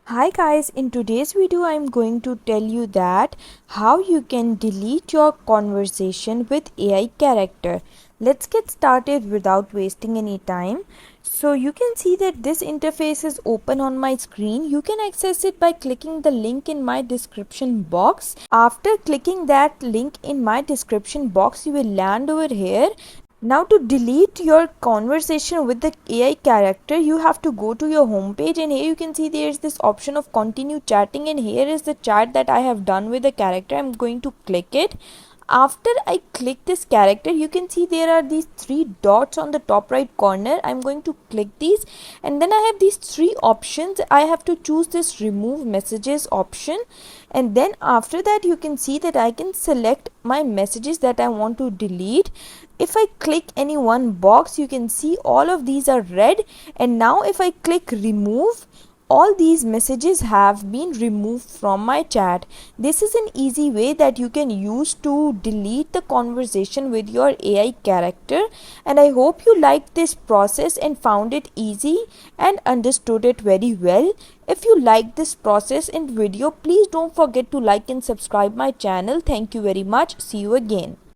Hi guys, in today's video I'm going to tell you that how you can delete your conversation with AI character. Let's get started without wasting any time. So you can see that this interface is open on my screen. You can access it by clicking the link in my description box. After clicking that link in my description box, you will land over here. Now to delete your conversation with the AI character, you have to go to your home page, and here you can see there is this option of continue chatting, and here is the chat that I have done with the character. I'm going to click it. After I click this character, you can see there are these three dots on the top right corner. I'm going to click these, and then I have these three options. I have to choose this remove messages option, and then after that you can see that I can select my messages that I want to delete. If I click any one box, you can see all of these are red, and now if I click remove, all these messages have been removed from my chat. This is an easy way that you can use to delete the conversation with your AI character, and I hope you liked this process and found it easy and understood it very well. If you liked this process and video, please don't forget to like and subscribe my channel. Thank you very much. See you again.